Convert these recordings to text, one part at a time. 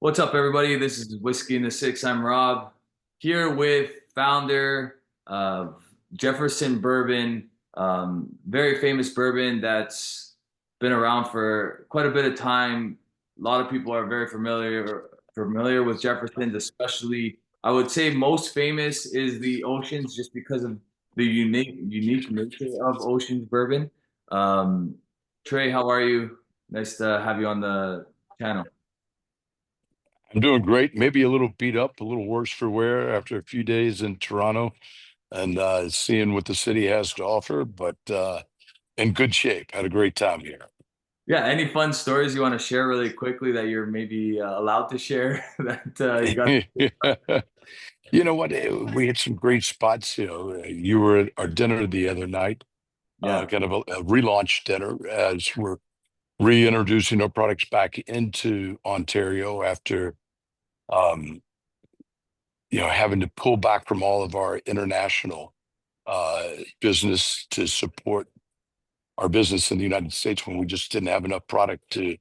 What's up, everybody? This is Whiskey in the Six. I'm Rob, here with founder of Jefferson Bourbon, very famous bourbon that's been around for quite a bit of time. A lot of people are very familiar with Jefferson's, especially I would say most famous is the Oceans, just because of the unique nature of Oceans bourbon. Um, Trey, how are you? Nice to have you on the channel. I'm doing great. Maybe a little beat up, a little worse for wear after a few days in Toronto and seeing what the city has to offer, but in good shape. Had a great time here. Yeah, any fun stories you want to share really quickly that you're maybe allowed to share that you got? You know what? We had some great spots. You were at our dinner the other night, Yeah, kind of a relaunch dinner as we're reintroducing our products back into Ontario after um, having to pull back from all of our international uh, business to support our business in the United States when we just didn't have enough product to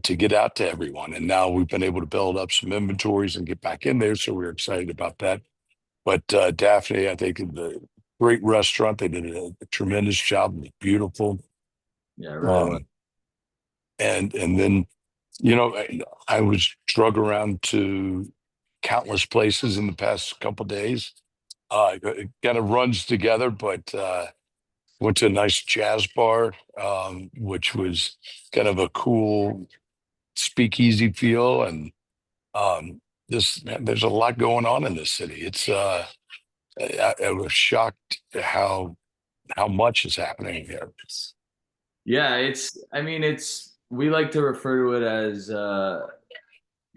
get out to everyone. And now we've been able to build up some inventories and get back in there. So we're excited about that. But Daphne, I think the great restaurant, they did a tremendous job. It was beautiful. yeah, it really was. Um, and then, I was drug around to countless places in the past couple days. It kind of runs together, but went to a nice jazz bar, which was kind of a cool speakeasy feel. And this man, there's a lot going on in this city. I was shocked at how much is happening here. Yeah, I mean, we like to refer to it as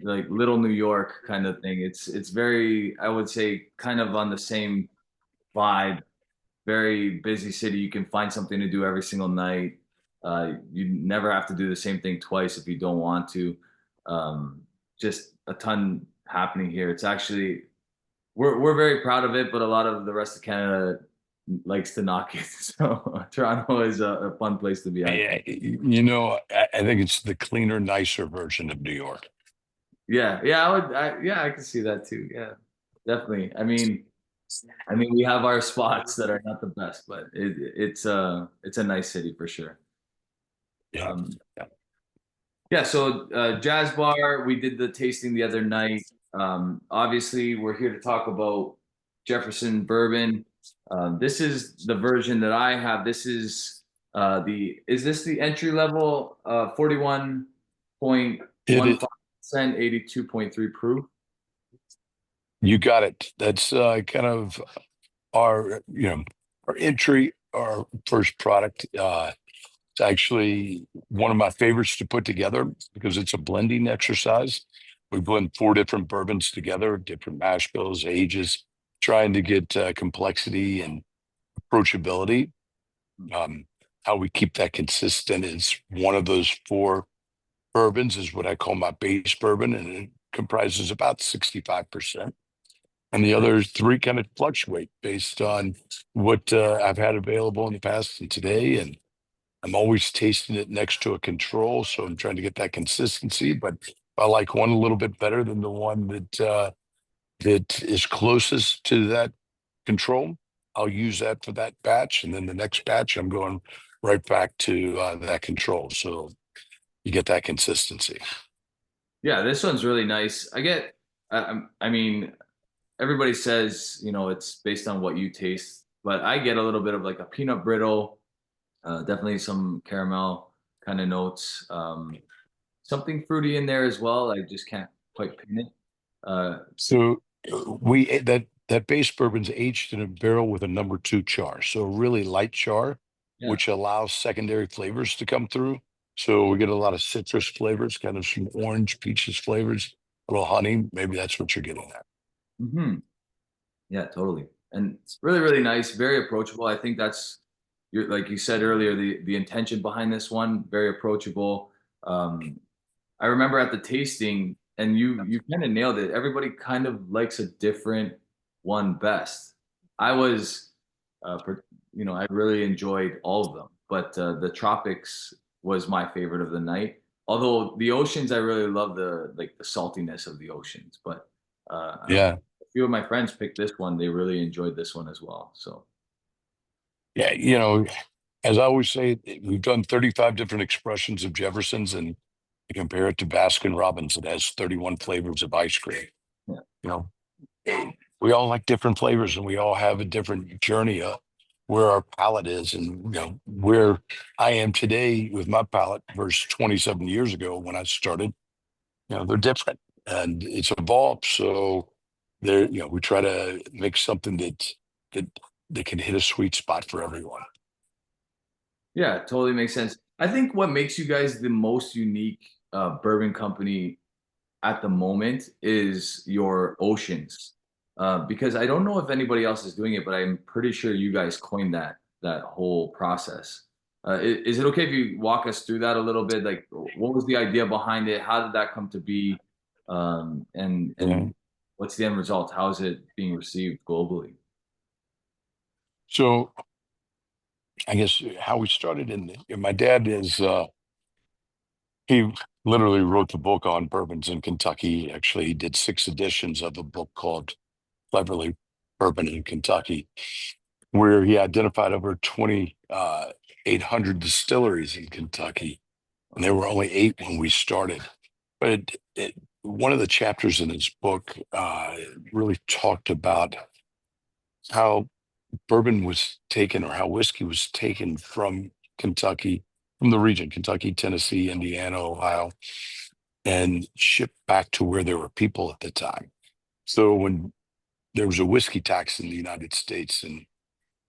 like little New York kind of thing. It's very, I would say, kind of on the same vibe. Very busy city. You can find something to do every single night. You never have to do the same thing twice if you don't want to. Um, just a ton happening here. It's actually we're very proud of it, but a lot of the rest of Canada likes to knock it. So Toronto is a fun place to be, I think. I think it's the cleaner, nicer version of New York. Yeah, yeah, yeah, I can see that too. Yeah, definitely. I mean, we have our spots that are not the best, but it's a nice city for sure. Yeah. Um, yeah, so Jazz Bar, we did the tasting the other night. Obviously, we're here to talk about Jefferson Bourbon. This is the version that I have. This is is this the entry level 41.15%, It 82.3 proof? You got it. That's kind of our entry, our first product. It's actually one of my favorites to put together because it's a blending exercise. We blend four different bourbons together, different mash bills, ages, trying to get complexity and approachability. Um, how we keep that consistent is one of those four bourbons is what I call my base bourbon, and it comprises about 65%. And the other three kind of fluctuate based on what I've had available in the past and today. And I'm always tasting it next to a control, so I'm trying to get that consistency. But I like one a little bit better than the one that is closest to that control. I'll use that for that batch, and then the next batch, I'm going right back to that control. So you get that consistency. Yeah, this one's really nice. I mean, everybody says, it's based on what you taste, but I get a little bit of like a peanut brittle, definitely some caramel kind of notes, something fruity in there as well. I just can't quite pin it. Uh, So we that base bourbon's aged in a barrel with a number two char, so a really light char, yeah. which allows secondary flavors to come through. So we get a lot of citrus flavors, kind of some orange, peaches flavors, a little honey. Maybe that's what you're getting at. hmm Yeah, totally. And it's really, really nice, very approachable. I think that's like you said earlier, the intention behind this one, very approachable. Um, I remember at the tasting, and you kind of nailed it. Everybody kind of likes a different one best. I was, I really enjoyed all of them, but the tropics was my favorite of the night. Although the oceans, I really love the like the saltiness of the oceans. But I don't. Yeah. A few of my friends picked this one. They really enjoyed this one as well. So Yeah. As I always say, we've done 35 different expressions of Jefferson's, and you compare it to Baskin Robbins, it has 31 flavors of ice cream. yeah, You know, we all like different flavors and we all have a different journey where our palate is. And, where I am today with my palate versus 27 years ago when I started, they're different and it's evolved. So we try to make something that, that can hit a sweet spot for everyone. yeah, totally makes sense. I think what makes you guys the most unique bourbon company at the moment is your oceans, because I don't know if anybody else is doing it, but I'm pretty sure you guys coined that whole process. Is it okay if you walk us through that a little bit? Like, what was the idea behind it? How did that come to be? And Yeah. what's the end result? How is it being received globally? So I guess how we started my dad he literally wrote the book on bourbons in Kentucky. Actually, he did 6 editions of a book called Cleverly Bourbon in Kentucky, where he identified over 2,800 distilleries in Kentucky. And there were only 8 when we started. But one of the chapters in his book really talked about how bourbon was taken or how whiskey was taken from Kentucky, from the region, Kentucky, Tennessee, Indiana, Ohio, and shipped back to where there were people at the time. So when there was a whiskey tax in the United States, and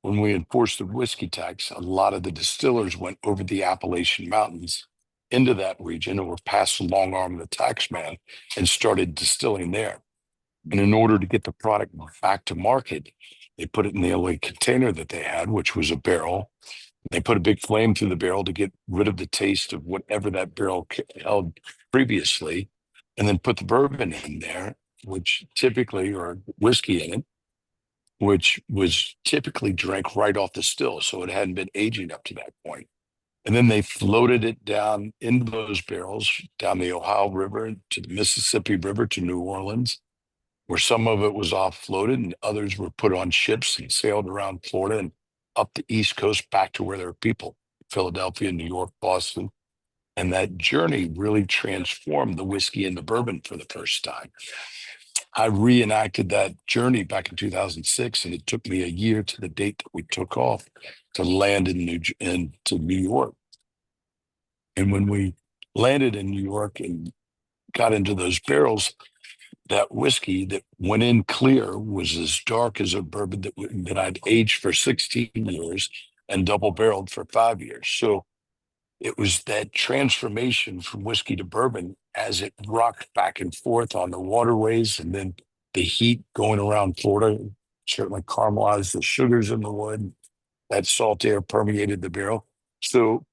when we enforced the whiskey tax, a lot of the distillers went over the Appalachian Mountains into that region or past the long arm of the tax man and started distilling there. And in order to get the product back to market, they put it in the only container that they had, which was a barrel. They put a big flame through the barrel to get rid of the taste of whatever that barrel held previously, and then put the bourbon in there, which typically, or whiskey in it, which was typically drank right off the still. So it hadn't been aging up to that point. And then they floated it down into those barrels down the Ohio River to the Mississippi River to New Orleans, where some of it was offloaded and others were put on ships and sailed around Florida and up the East Coast back to where there were people, Philadelphia, New York, Boston. And that journey really transformed the whiskey and the bourbon for the first time. I reenacted that journey back in 2006, and it took me a year to the date that we took off to land into New York. And when we landed in New York and got into those barrels, that whiskey that went in clear was as dark as a bourbon that I'd aged for 16 years and double barreled for 5 years. So it was that transformation from whiskey to bourbon as it rocked back and forth on the waterways, and then the heat going around Florida certainly caramelized the sugars in the wood. That salt air permeated the barrel. So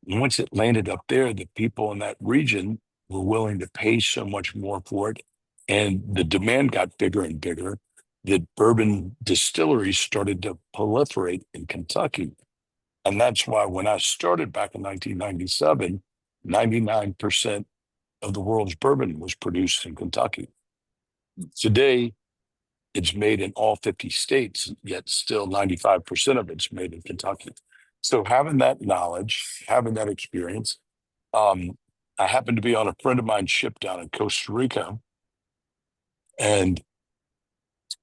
once it landed up there, the people in that region were willing to pay so much more for it. And the demand got bigger and bigger that bourbon distilleries started to proliferate in Kentucky. And that's why when I started back in 1997, 99% of the world's bourbon was produced in Kentucky. Today, it's made in all 50 states, yet still 95% of it's made in Kentucky. So having that knowledge, having that experience, I happened to be on a friend of mine's ship down in Costa Rica. And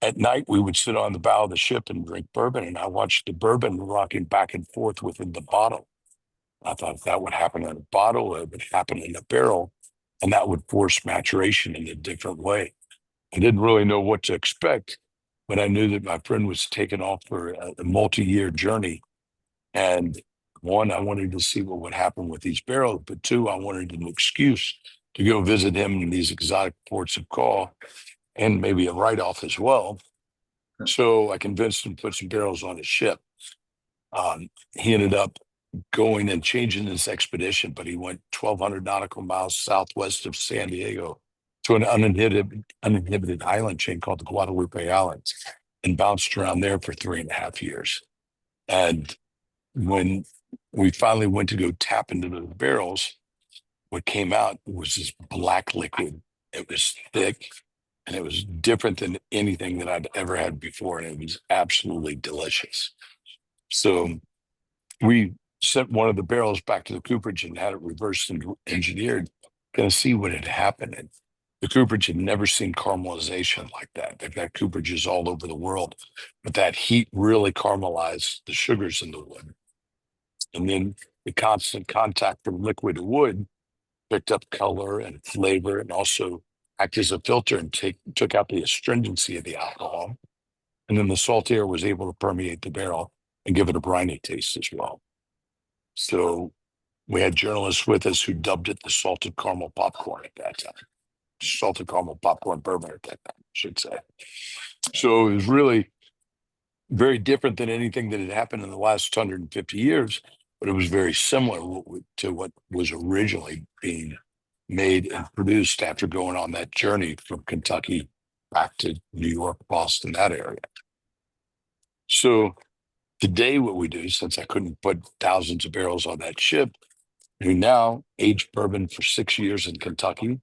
at night, we would sit on the bow of the ship and drink bourbon. And I watched the bourbon rocking back and forth within the bottle. I thought if that would happen in a bottle, it would happen in a barrel, and that would force maturation in a different way. I didn't really know what to expect, but I knew that my friend was taking off for a multi-year journey. And one, I wanted to see what would happen with these barrels, but two, I wanted an excuse to go visit him in these exotic ports of call and maybe a write-off as well. So I convinced him to put some barrels on his ship. He ended up going and changing his expedition, but he went 1,200 nautical miles southwest of San Diego to an uninhibited island chain called the Guadalupe Islands and bounced around there for 3.5 years. And when we finally went to go tap into the barrels, what came out was this black liquid. It was thick and it was different than anything that I'd ever had before. And it was absolutely delicious. So we sent one of the barrels back to the cooperage and had it reverse engineered, going to see what had happened. And the cooperage had never seen caramelization like that. They've got cooperages all over the world, but that heat really caramelized the sugars in the wood. And then the constant contact from liquid to wood picked up color and flavor and also act as a filter and took out the astringency of the alcohol. And then the salt air was able to permeate the barrel and give it a briny taste as well. So we had journalists with us who dubbed it the salted caramel popcorn at that time. Salted caramel popcorn bourbon at that time, I should say. So it was really very different than anything that had happened in the last 150 years, but it was very similar to what was originally being made and produced after going on that journey from Kentucky back to New York, Boston, that area. So today, what we do, since I couldn't put thousands of barrels on that ship, we now age bourbon for 6 years in Kentucky,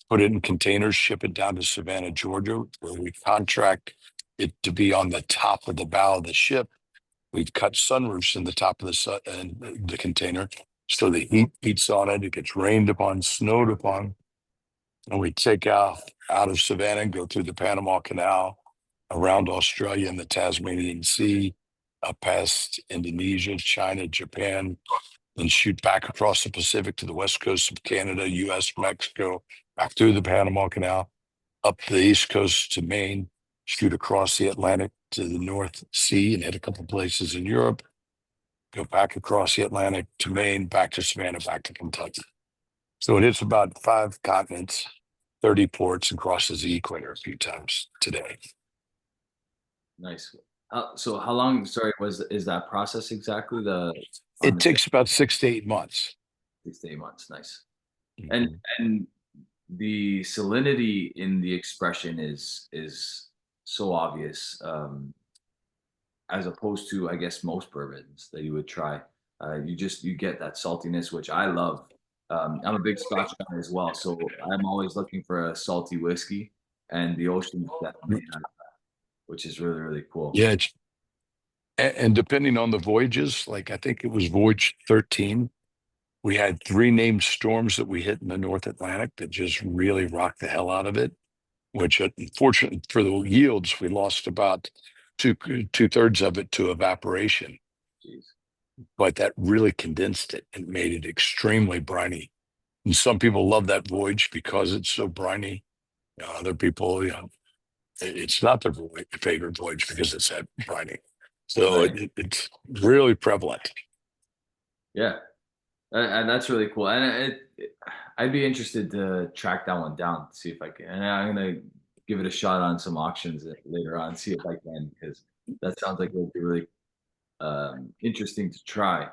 put it in containers, ship it down to Savannah, Georgia, where we contract it to be on the top of the bow of the ship. We've cut sunroofs in the top of the container, so the heat beats on it. It gets rained upon, snowed upon, and we take out of Savannah and go through the Panama Canal, around Australia and the Tasmanian Sea, past Indonesia, China, Japan, then shoot back across the Pacific to the west coast of Canada, US, Mexico, back through the Panama Canal, up the east coast to Maine, shoot across the Atlantic to the North Sea and hit a couple places in Europe, go back across the Atlantic to Maine, back to Savannah, back to Kentucky. So it hits about 5 continents, 30 ports, and crosses the equator a few times today. Nice. So how long, sorry, is that process exactly on It the ship? takes about 6 to 8 months. 6 to 8 months. Nice. And Mhm. and the salinity in the expression is so obvious, as opposed to, I guess, most bourbons that you would try. You get that saltiness, which I love. I'm a big Scotch guy as well, so I'm always looking for a salty whiskey, and the ocean definitely has, which is really really cool. Yeah, and depending on the voyages, like I think it was voyage 13, we had 3 named storms that we hit in the North Atlantic that just really rocked the hell out of it, which unfortunately for the yields, we lost about two thirds of it to evaporation, Jeez. but that really condensed it and made it extremely briny. And some people love that voyage because it's so briny. Other people, it's not their favorite voyage because it's that briny. So Right. it's really prevalent. Yeah. And that's really cool. And I'd be interested to track that one down, see if I can. And I'm gonna give it a shot on some auctions later on, see if I can, because that sounds like it would be really interesting to try.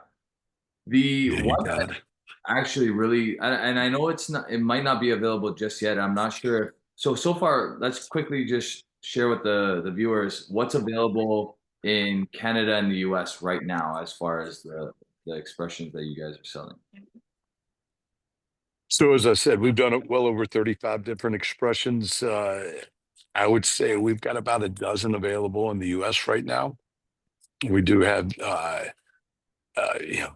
The Yeah, you one got that it. actually really, and I know it might not be available just yet. I'm not sure. So far, let's quickly just share with the viewers what's available in Canada and the US right now as far as the expressions that you guys are selling. So as I said, we've done it well over 35 different expressions. I would say we've got about a dozen available in the US right now. We do have you know,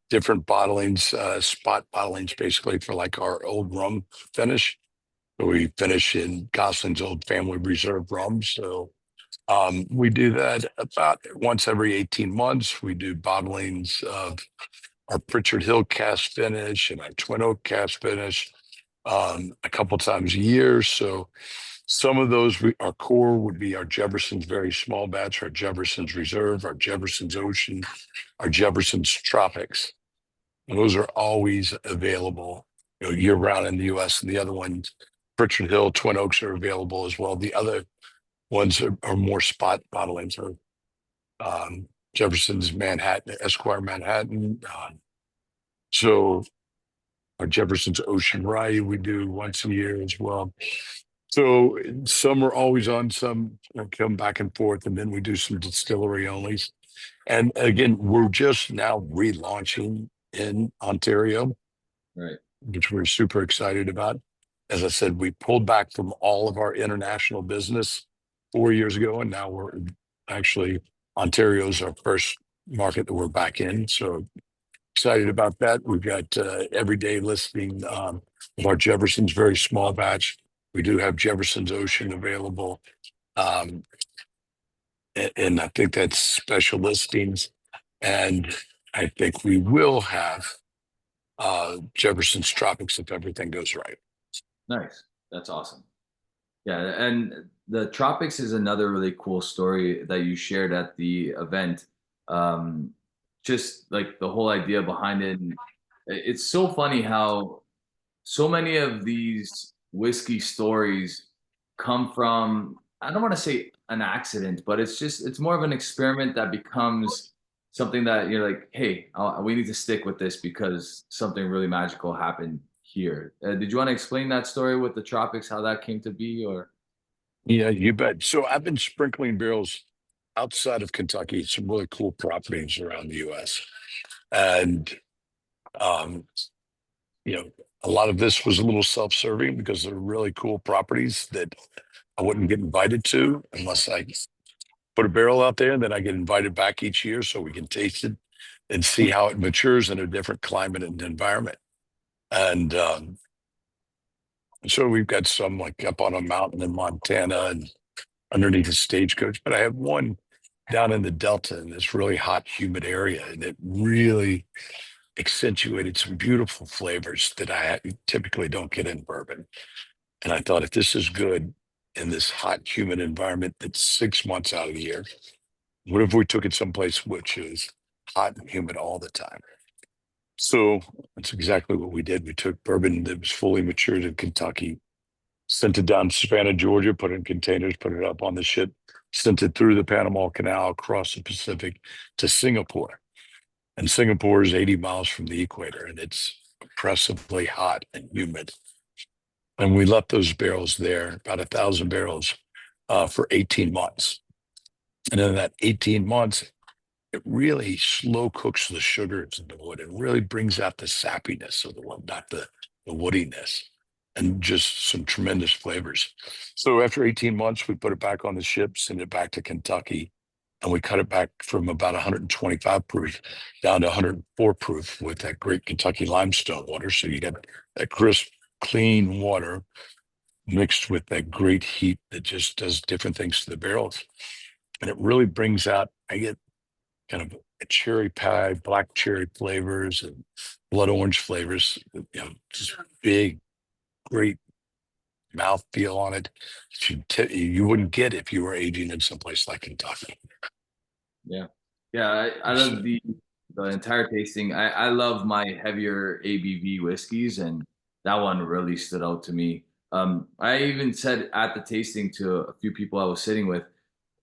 different bottlings, spot bottlings basically for like our old rum finish. So we finish in Gosling's Old Family Reserve rum. So we do that about once every 18 months. We do bottlings of our Pritchard Hill cast finish and our Twin Oak cast finish a couple times a year. So some of those, our core would be our Jefferson's very small batch, our Jefferson's Reserve, our Jefferson's Ocean, our Jefferson's Tropics. And those are always available, year round in the U.S. And the other ones, Pritchard Hill, Twin Oaks are available as well. The other ones are more spot bottlings, or Jefferson's Manhattan, Esquire Manhattan. So our Jefferson's Ocean Rye we do once a year as well. So some are always on, some come back and forth, and then we do some distillery onlys. And again, we're just now relaunching in Ontario, Right. which we're super excited about. As I said, we pulled back from all of our international business 4 years ago, and now we're actually Ontario's our first market that we're back in. So excited about that. We've got everyday listing of our Jefferson's very small batch. We do have Jefferson's Ocean available. Um, and I think that's special listings. And I think we will have Jefferson's Tropics if everything goes right. Nice. That's awesome. Yeah, and the tropics is another really cool story that you shared at the event. Um, just like the whole idea behind it. And it's so funny how so many of these whiskey stories come from, I don't want to say an accident, but it's more of an experiment that becomes something that you're like, hey, we need to stick with this because something really magical happened here. Did you want to explain that story with the tropics, how that came to be, or? Yeah, you bet. So I've been sprinkling barrels outside of Kentucky, some really cool properties around the US. And um, you know, a lot of this was a little self-serving because they're really cool properties that I wouldn't get invited to unless I put a barrel out there, and then I get invited back each year so we can taste it and see how it matures in a different climate and environment. And so we've got some like up on a mountain in Montana and underneath a stagecoach, but I have one down in the Delta in this really hot, humid area, and it really accentuated some beautiful flavors that I typically don't get in bourbon. And I thought, if this is good in this hot, humid environment that's 6 months out of the year, what if we took it someplace which is hot and humid all the time? So that's exactly what we did. We took bourbon that was fully matured in Kentucky, sent it down to Savannah, Georgia, put it in containers, put it up on the ship, sent it through the Panama Canal across the Pacific to Singapore. And Singapore is 80 miles from the equator, and it's oppressively hot and humid. And we left those barrels there, about 1,000 barrels, for 18 months. And in that 18 months, it really slow cooks the sugars in the wood. It really brings out the sappiness of the wood, not the woodiness, and just some tremendous flavors. So after 18 months, we put it back on the ship, send it back to Kentucky, and we cut it back from about 125 proof down to 104 proof with that great Kentucky limestone water. So you get that crisp, clean water mixed with that great heat that just does different things to the barrels. And it really brings out, I get kind of a cherry pie, black cherry flavors and blood orange flavors, just big, great mouth feel on it. You wouldn't get if you were aging in someplace like Kentucky. Yeah. Yeah, I love So, the entire tasting. I love my heavier ABV whiskeys, and that one really stood out to me. I even said at the tasting to a few people I was sitting with,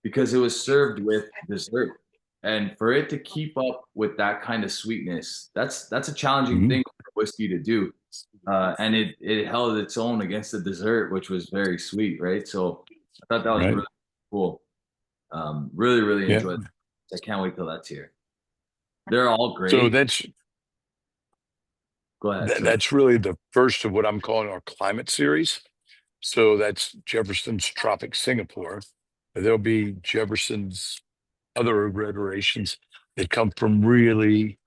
because it was served with dessert, and for it to keep up with that kind of sweetness, that's a challenging mhm, thing for whiskey to do. And it held its own against the dessert, which was very sweet, right? So I thought that was right. really cool. Really, really Yeah. enjoyed it. I can't wait till that's here. They're all So great. that's Go ahead. that, Sorry. that's really the first of what I'm calling our climate series. So that's Jefferson's Tropic Singapore. There'll be Jefferson's other iterations that come from really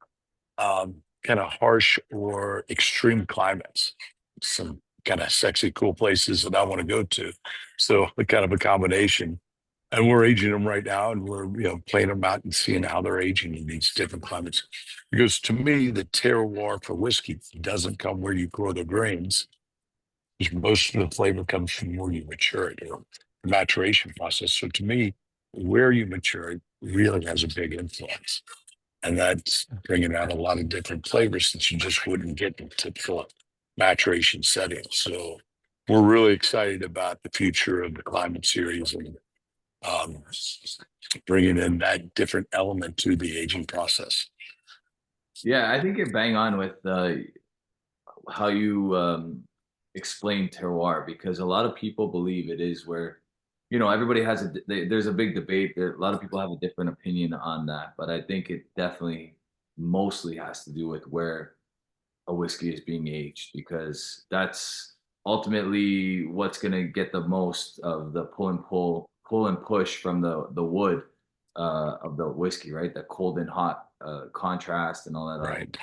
kind of harsh or extreme climates, some kind of sexy, cool places that I want to go to. So the kind of a combination. And we're aging them right now, and we're playing them out and seeing how they're aging in these different climates. Because to me, the terroir for whiskey doesn't come where you grow the grains, because most of the flavor comes from where you mature it, the maturation process. So to me, where you mature it really has a big influence. And that's bringing out a lot of different flavors that you just wouldn't get in typical maturation settings. So we're really excited about the future of the climate series and um, bringing in that different element to the aging process. Yeah, I think you're bang on with how you explain terroir, because a lot of people believe it is where, everybody has there's a big debate. A lot of people have a different opinion on that, but I think it definitely mostly has to do with where a whiskey is being aged, because that's ultimately what's going to get the most of the pull and push from the wood of the whiskey, right? The cold and hot contrast and all that other, Right.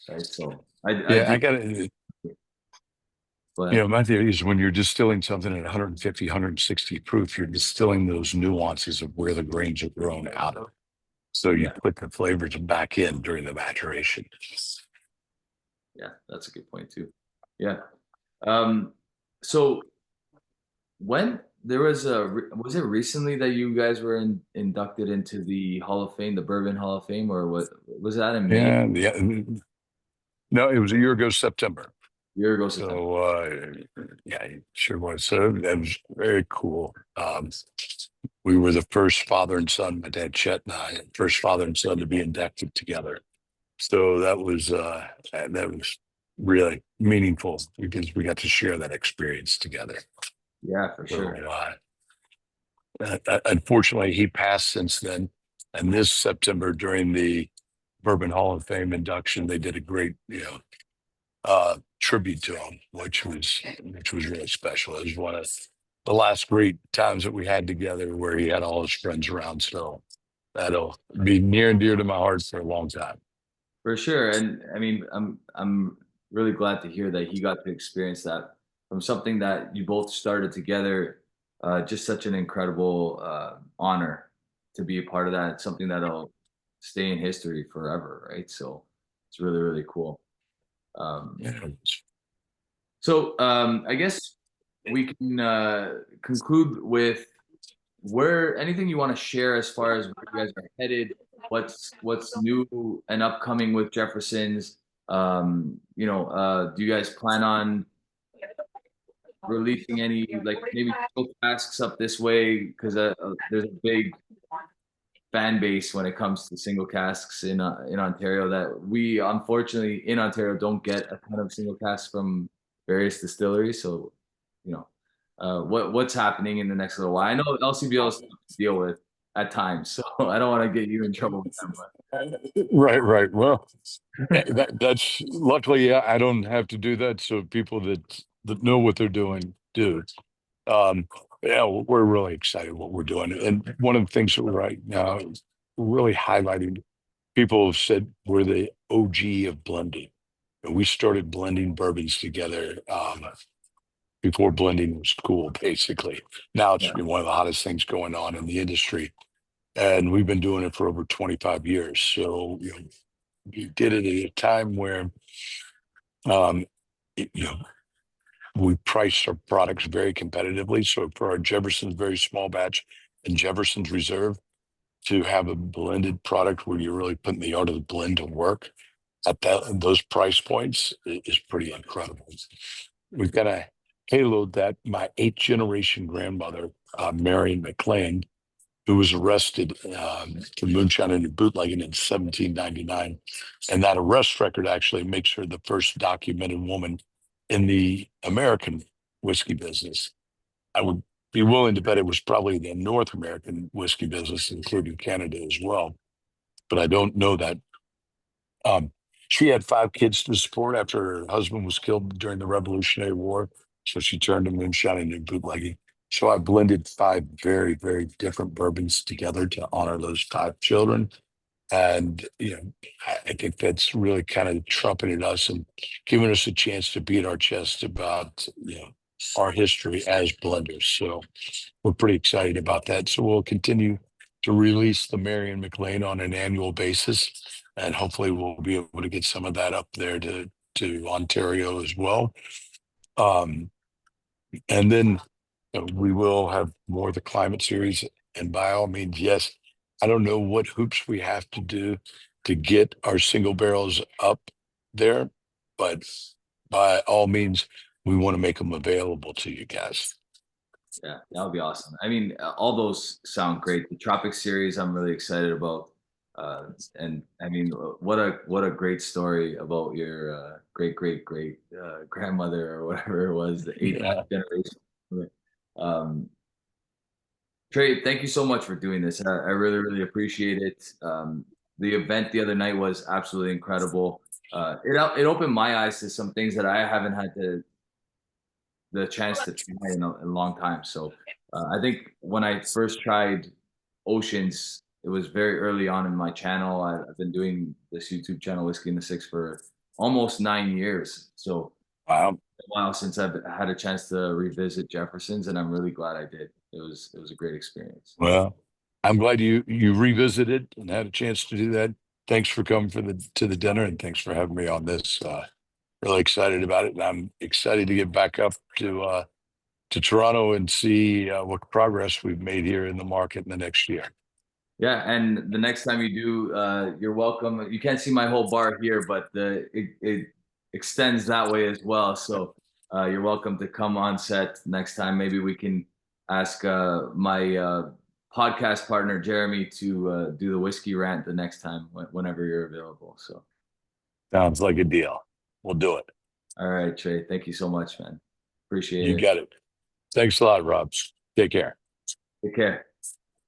right? So I Yeah, do, I got to, but my theory is when you're distilling something at 150, 160 proof, you're distilling those nuances of where the grains are grown out of. So you yeah, put the flavors back in during the maturation. yeah, that's a good point too. Yeah. Um, so when there was was it recently that you guys were inducted into the Hall of Fame, the Bourbon Hall of Fame, or what was that in May? Yeah, yeah. No, it was a year ago, September. A year ago September. So yeah, it sure was. So that was very cool. We were the first father and son, my dad Chet and I, first father and son to be inducted together. So that was really meaningful because we got to share that experience together. Yeah, for So sure. unfortunately, he passed since then. And this September, during the Bourbon Hall of Fame induction, they did a great, tribute to him, which was really special. It was one of the last great times that we had together, where he had all his friends around. So that'll be near and dear to my heart for a long time. For sure. And I mean, I'm really glad to hear that he got to experience that from something that you both started together. Just such an incredible honor to be a part of that. It's something that'll stay in history forever, right? So it's really, really cool. Um, Yeah. so I guess we can conclude with where anything you want to share as far as where you guys are headed, what's new and upcoming with Jeffersons. Do you guys plan on releasing any like maybe single casks up this way? Because there's a big fan base when it comes to single casks in Ontario that we unfortunately in Ontario don't get a ton of single casks from various distilleries. So, what's happening in the next little while? I know LCBO is tough to deal with at times, so I don't want to get you in trouble with them. Right, right. Well, But that's luckily, yeah, I don't have to do that. So people that know what they're doing do. Um, yeah, we're really excited what we're doing. And one of the things that we're right now really highlighting, people have said we're the OG of blending. And we started blending bourbons together before blending was cool, basically. Now it's yeah, been one of the hottest things going on in the industry. And we've been doing it for over 25 years. So, we did it at a time where um, it- you know, we priced our products very competitively. So for our Jefferson's very small batch and Jefferson's Reserve, to have a blended product where you're really putting the art of the blend to work at those price points is pretty incredible. We've got a halo that my eighth generation grandmother, Marion McLean, who was arrested for moonshining and bootlegging in 1799. And that arrest record actually makes her the first documented woman in the American whiskey business. I would be willing to bet it was probably the North American whiskey business, including Canada as well. But I don't know that. Um, she had five kids to support after her husband was killed during the Revolutionary War. So she turned to moonshining and bootlegging. So I blended five very, very different bourbons together to honor those five children. And, I think that's really kind of trumpeted us and giving us a chance to beat our chest about, our history as blenders. So we're pretty excited about that. So we'll continue to release the Marion McLean on an annual basis, and hopefully we'll be able to get some of that up there to Ontario as well. Um, and then we will have more of the climate series. And by all means, yes, I don't know what hoops we have to do to get our single barrels up there, but by all means, we want to make them available to you guys. yeah, that would be awesome. I mean, all those sound great. The Tropics series, I'm really excited about. And I mean, what a great story about your great grandmother or whatever it was, the eighth Yeah. generation. Um, Trey, thank you so much for doing this. I really, really appreciate it. the event the other night was absolutely incredible. It opened my eyes to some things that I haven't had the chance to try in a long time. So I think when I first tried Oceans, it was very early on in my channel. I've been doing this YouTube channel, Whiskey in the Six, for almost 9 years. So Wow. a while since I've had a chance to revisit Jefferson's, and I'm really glad I did. It was a great experience. Well, I'm glad you revisited and had a chance to do that. Thanks for coming for the to the dinner, and thanks for having me on this. Really excited about it, and I'm excited to get back up to Toronto and see what progress we've made here in the market in the next year. Yeah, and the next time you do, you're welcome. You can't see my whole bar here, but it extends that way as well. So you're welcome to come on set next time. Maybe we can ask my podcast partner Jeremy to do the whiskey rant the next time whenever you're available. So, Sounds like a deal. We'll do it. all right, Trey, thank you so much, man. Appreciate You it. got it. Thanks a lot, Rob. Take care. Take care.